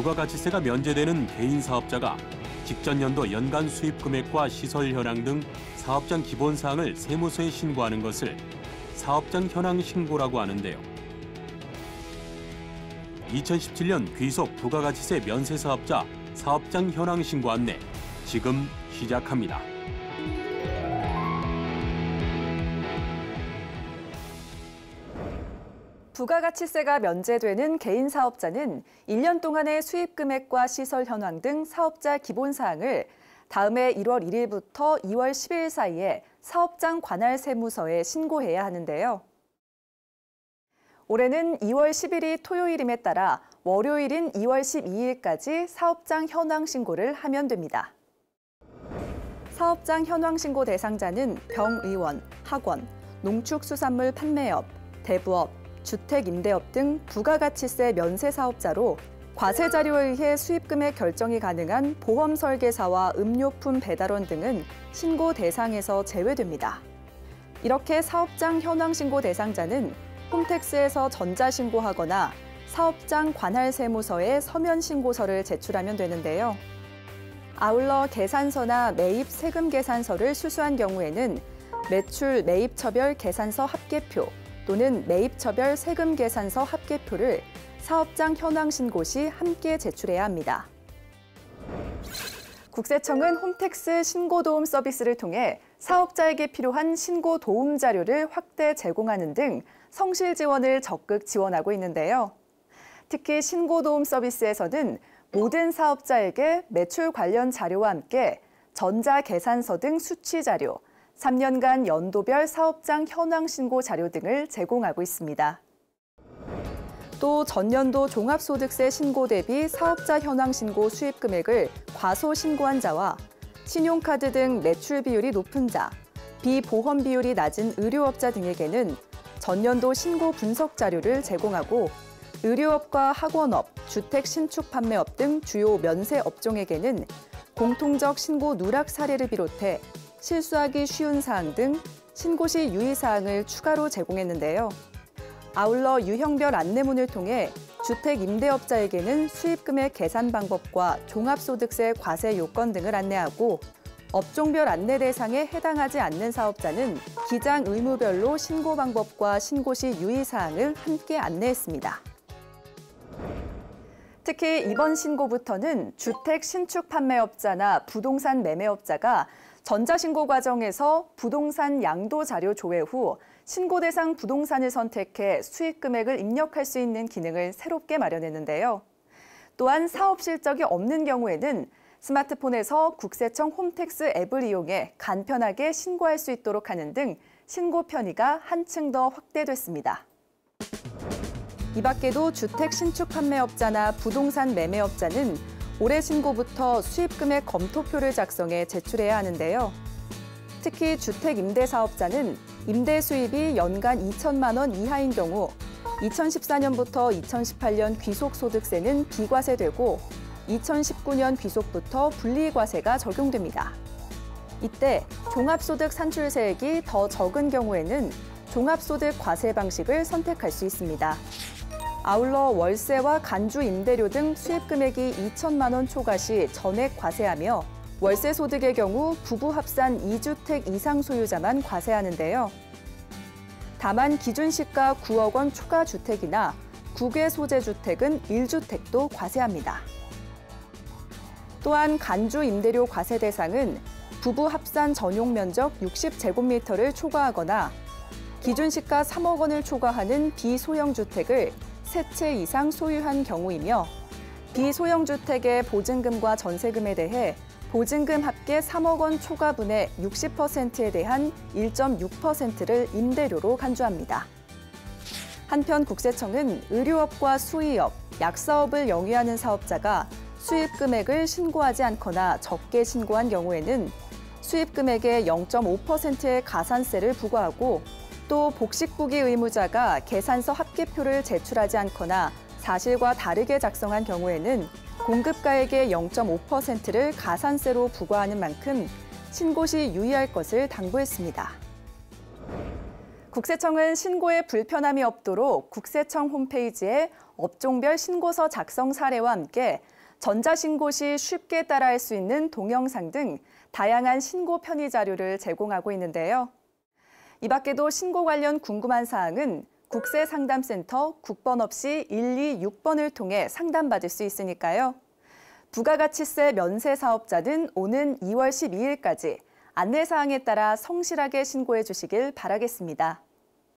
부가가치세가 면제되는 개인 사업자가 직전 연도 연간 수입 금액과 시설 현황 등 사업장 기본 사항을 세무서에 신고하는 것을 사업장 현황 신고라고 하는데요. 2017년 귀속 부가가치세 면세 사업자 사업장 현황 신고 안내 지금 시작합니다. 부가가치세가 면제되는 개인 사업자는 1년 동안의 수입 금액과 시설 현황 등 사업자 기본 사항을 다음해 1월 1일부터 2월 10일 사이에 사업장 관할 세무서에 신고해야 하는데요. 올해는 2월 10일이 토요일임에 따라 월요일인 2월 12일까지 사업장 현황 신고를 하면 됩니다. 사업장 현황 신고 대상자는 병의원, 학원, 농축수산물 판매업, 대부업, 주택임대업 등 부가가치세 면세 사업자로 과세 자료에 의해 수입금액 결정이 가능한 보험 설계사와 음료품 배달원 등은 신고 대상에서 제외됩니다. 이렇게 사업장 현황 신고 대상자는 홈택스에서 전자신고하거나 사업장 관할 세무서에 서면 신고서를 제출하면 되는데요. 아울러 계산서나 매입 세금 계산서를 수수한 경우에는 매출 매입처별 계산서 합계표 또는 매입처별 세금 계산서 합계표를 사업장 현황 신고 시 함께 제출해야 합니다. 국세청은 홈택스 신고도움 서비스를 통해 사업자에게 필요한 신고 도움 자료를 확대 제공하는 등 성실 지원을 적극 지원하고 있는데요. 특히 신고도움 서비스에서는 모든 사업자에게 매출 관련 자료와 함께 전자계산서 등 수치 자료, 3년간 연도별 사업장 현황 신고 자료 등을 제공하고 있습니다. 또 전년도 종합소득세 신고 대비 사업자 현황 신고 수입 금액을 과소 신고한 자와 신용카드 등 매출 비율이 높은 자, 비보험 비율이 낮은 의료업자 등에게는 전년도 신고 분석 자료를 제공하고 의료업과 학원업, 주택 신축 판매업 등 주요 면세 업종에게는 공통적 신고 누락 사례를 비롯해 실수하기 쉬운 사항 등 신고 시 유의사항을 추가로 제공했는데요. 아울러 유형별 안내문을 통해 주택 임대업자에게는 수입금액 계산 방법과 종합소득세 과세 요건 등을 안내하고 업종별 안내 대상에 해당하지 않는 사업자는 기장 의무별로 신고 방법과 신고 시 유의사항을 함께 안내했습니다. 특히 이번 신고부터는 주택 신축 판매업자나 부동산 매매업자가 전자신고 과정에서 부동산 양도 자료 조회 후 신고 대상 부동산을 선택해 수익 금액을 입력할 수 있는 기능을 새롭게 마련했는데요. 또한 사업 실적이 없는 경우에는 스마트폰에서 국세청 홈택스 앱을 이용해 간편하게 신고할 수 있도록 하는 등 신고 편의가 한층 더 확대됐습니다. 이 밖에도 주택 신축 판매업자나 부동산 매매업자는 올해 신고부터 수입금액 검토표를 작성해 제출해야 하는데요. 특히 주택 임대 사업자는 임대 수입이 연간 2천만 원 이하인 경우 2014년부터 2018년 귀속소득세는 비과세되고 2019년 귀속부터 분리과세가 적용됩니다. 이때 종합소득 산출세액이 더 적은 경우에는 종합소득 과세 방식을 선택할 수 있습니다. 아울러 월세와 간주 임대료 등 수입 금액이 2천만 원 초과 시 전액 과세하며 월세 소득의 경우 부부 합산 2주택 이상 소유자만 과세하는데요. 다만 기준시가 9억 원 초과 주택이나 국외 소재 주택은 1주택도 과세합니다. 또한 간주 임대료 과세 대상은 부부 합산 전용 면적 60제곱미터를 초과하거나 기준시가 3억 원을 초과하는 비소형 주택을 3채 이상 소유한 경우이며 비소형 주택의 보증금과 전세금에 대해 보증금 합계 3억 원 초과분의 60%에 대한 1.6%를 임대료로 간주합니다. 한편 국세청은 의료업과 수의업, 약사업을 영위하는 사업자가 수입 금액을 신고하지 않거나 적게 신고한 경우에는 수입 금액의 0.5%의 가산세를 부과하고 또 복식부기 의무자가 계산서 합계표를 제출하지 않거나 사실과 다르게 작성한 경우에는 공급가액의 0.5%를 가산세로 부과하는 만큼 신고 시 유의할 것을 당부했습니다. 국세청은 신고에 불편함이 없도록 국세청 홈페이지에 업종별 신고서 작성 사례와 함께 전자신고 시 쉽게 따라할 수 있는 동영상 등 다양한 신고 편의 자료를 제공하고 있는데요. 이 밖에도 신고 관련 궁금한 사항은 국세상담센터 국번 없이 126번을 통해 상담받을 수 있으니까요. 부가가치세 면세 사업자는 오는 2월 12일까지 안내사항에 따라 성실하게 신고해 주시길 바라겠습니다.